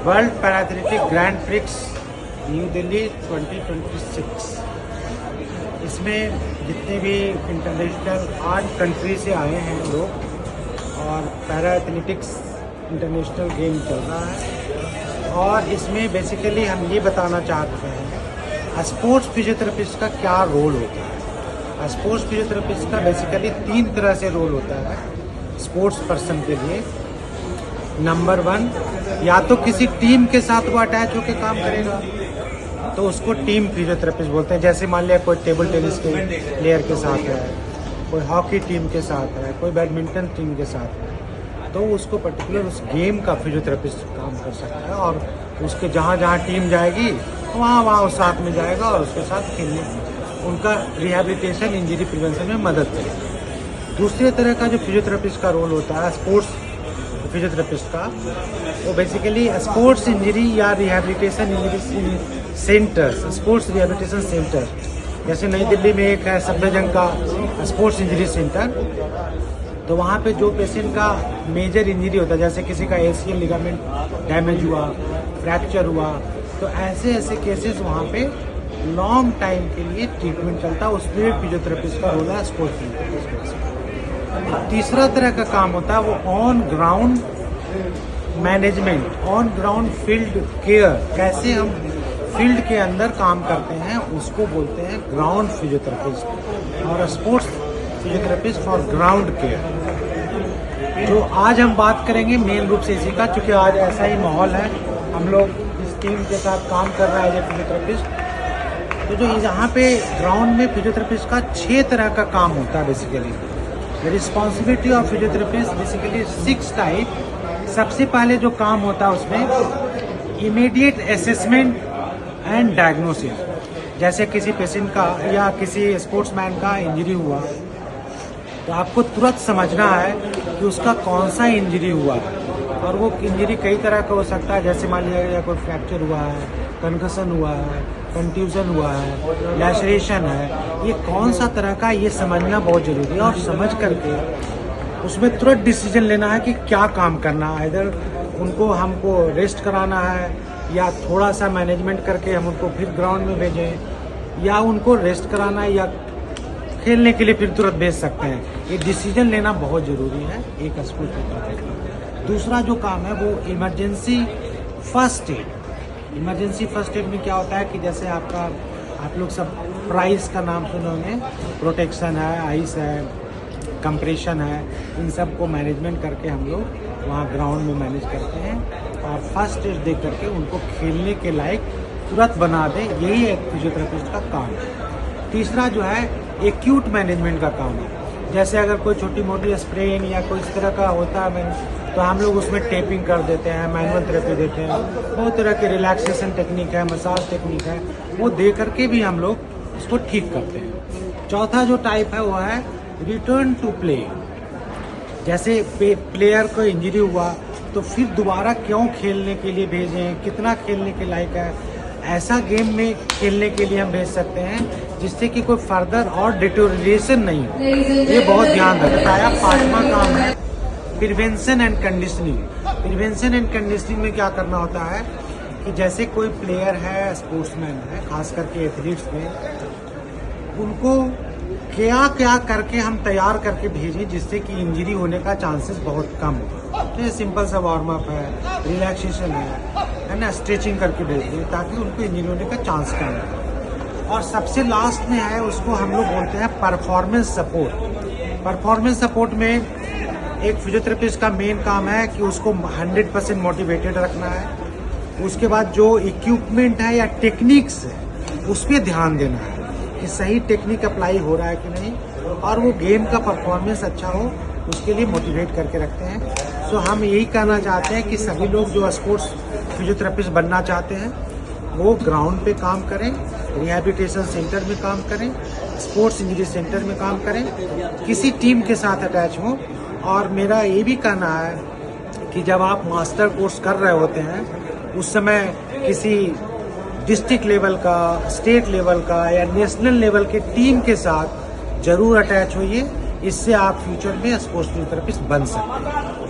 World para athletic grand prix new Delhi 2026। इसमें जितने भी इंटरनेशनल 8 कंट्री से आए हैं लोग और पैरा एथलेटिक्स इंटरनेशनल गेम चल रहा है। और इसमें बेसिकली हम ये बताना चाहते हैं स्पोर्ट्स फिजियोथेरेपिस्ट का क्या रोल होता है। स्पोर्ट्स फिजियोथेरेपिस्ट का बेसिकली 3 तरह से रोल होता है स्पोर्ट्स पर्सन के लिए। नंबर 1, या तो किसी टीम के साथ वो अटैच होकर काम करेगा तो उसको टीम फिजियोथेरेपिस्ट बोलते हैं। जैसे मान लिया कोई टेबल टेनिस के प्लेयर के साथ है, कोई हॉकी टीम के साथ है, कोई बैडमिंटन टीम के साथ है, तो उसको पर्टिकुलर उस गेम का फिजियोथेरेपिस्ट काम कर सकता है और उसके जहाँ जहाँ टीम जाएगी वहाँ उस साथ में जाएगा और उसके साथ खेलने उनका रिहैबिलिटेशन इंजरी प्रिवेंशन में मदद करेगा। दूसरे तरह का जो फिजियोथेरेपिस्ट का रोल होता है स्पोर्ट्स फिजियोथेरेपिस्ट का, वो बेसिकली स्पोर्ट्स इंजरी या rehabilitation injury centres, sports rehabilitation centre, जैसे नई दिल्ली में एक है सफदरजंग का स्पोर्ट्स इंजरी सेंटर। तो वहाँ पे जो पेशेंट का मेजर इंजरी होता है, जैसे किसी का एसीएल लिगामेंट डैमेज हुआ, फ्रैक्चर हुआ, तो ऐसे केसेस वहाँ पे लॉन्ग टाइम के लिए ट्रीटमेंट चलता है। उसमें फिजियोथेरेपिस्ट का रोल है स्पोर्ट्स फिजियोथेरेपिस्ट। तीसरा तरह का काम होता है वो on ground management, on ground field care, कैसे हम फील्ड के अंदर काम करते हैं उसको बोलते हैं ग्राउंड फिजियोथेरेपिस्ट और sports physiotherapist for ground care. जो आज हम बात करेंगे मेन रूप से इसी का, क्योंकि आज ऐसा ही माहौल है, हम लोग इस टीम के साथ काम कर रहे हैं एज ए फिजियोथेरेपिस्ट। तो जो यहाँ पे ग्राउंड में फिजियोथेरेपिस्ट का 6 तरह का काम होता है basically. The responsibility of physiotherapist basically 6 type. सबसे पहले जो काम होता है उसमें इमीडिएट असेसमेंट एंड डायग्नोसिस। जैसे किसी पेशेंट का या किसी स्पोर्ट्समैन का इंजरी हुआ तो आपको तुरंत समझना है कि उसका कौन सा इंजरी हुआ है, और वो इंजरी कई तरह का हो सकता है। जैसे मान लिया कोई फ्रैक्चर हुआ है, कंकशन हुआ है, कंट्यूजन हुआ है, लैसरेशन है, ये कौन सा तरह का, ये समझना बहुत जरूरी है। और समझ करके उसमें तुरंत डिसीजन लेना है कि क्या काम करना है। इधर उनको हमको रेस्ट कराना है या थोड़ा सा मैनेजमेंट करके हम उनको फिर ग्राउंड में भेजें, या उनको रेस्ट कराना है या खेलने के लिए फिर तुरंत भेज सकते हैं। ये डिसीजन लेना बहुत ज़रूरी है एक स्पोर्ट फिजियोथेरेपिस्ट। दूसरा जो काम है वो emergency first aid. Emergency first aid में क्या होता है कि जैसे आप लोग सब प्राइस का नाम सुने होंगे, प्रोटेक्शन है, आइस है, कंप्रेशन है, इन सब को मैनेजमेंट करके हम लोग वहाँ ग्राउंड में मैनेज करते हैं और फर्स्ट एड दे करके उनको खेलने के लायक तुरंत बना दें। यही एक फिजियोथेरेपिस्ट का काम है। तीसरा जो है एक्यूट मैनेजमेंट का काम है। जैसे अगर कोई छोटी मोटी स्प्रेन या कोई इस तरह का होता है तो हम लोग उसमें टेपिंग कर देते हैं, मैनुअल थेरेपी देते हैं, बहुत तरह के रिलैक्सेशन टेक्निक है, मसाज टेक्निक है, वो दे करके भी हम लोग उसको ठीक करते हैं। चौथा जो टाइप है वो है रिटर्न टू प्ले। जैसे प्लेयर को इंजरी हुआ तो फिर दोबारा क्यों खेलने के लिए भेजें, कितना खेलने के लायक है, ऐसा गेम में खेलने के लिए हम भेज सकते हैं जिससे कि कोई फर्दर और डिटोरिएशन नहीं हो। ये बहुत ध्यान रखता है। 5वां काम है prevention and conditioning. Prevention and conditioning में क्या करना होता है कि जैसे कोई प्लेयर है, स्पोर्ट्समैन है, खास करके एथलीट्स में, उनको क्या करके हम तैयार करके भेजें जिससे कि इंजरी होने का चांसेस बहुत कम हो। तो सिंपल सा वार्म अप है, रिलैक्सेशन है ना, स्ट्रेचिंग करके भेज दें ताकि उनको इंजरी होने का चांस कम हो। और सबसे लास्ट में है उसको हम लोग बोलते हैं परफॉर्मेंस सपोर्ट। परफॉर्मेंस सपोर्ट में एक फिजियोथेरेपिस्ट का मेन काम है कि उसको 100% मोटिवेटेड रखना है। उसके बाद जो इक्विपमेंट है या टेक्निक्स है उस पर ध्यान देना है कि सही टेक्निक अप्लाई हो रहा है कि नहीं, और वो गेम का परफॉर्मेंस अच्छा हो उसके लिए मोटिवेट करके रखते हैं। सो हम यही कहना चाहते हैं कि सभी लोग जो स्पोर्ट्स फिजियोथेरेपिस्ट बनना चाहते हैं वो ग्राउंड पे काम करें, रिहैबिलिटेशन सेंटर में काम करें, स्पोर्ट्स इंजरी सेंटर में काम करें, किसी टीम के साथ अटैच हों। और मेरा ये भी कहना है कि जब आप मास्टर कोर्स कर रहे होते हैं उस समय किसी डिस्ट्रिक्ट लेवल का, स्टेट लेवल का या नेशनल लेवल के टीम के साथ जरूर अटैच होइए। इससे आप फ्यूचर में स्पोर्ट्स फिजियोथेरेपिस्ट बन सकते हैं।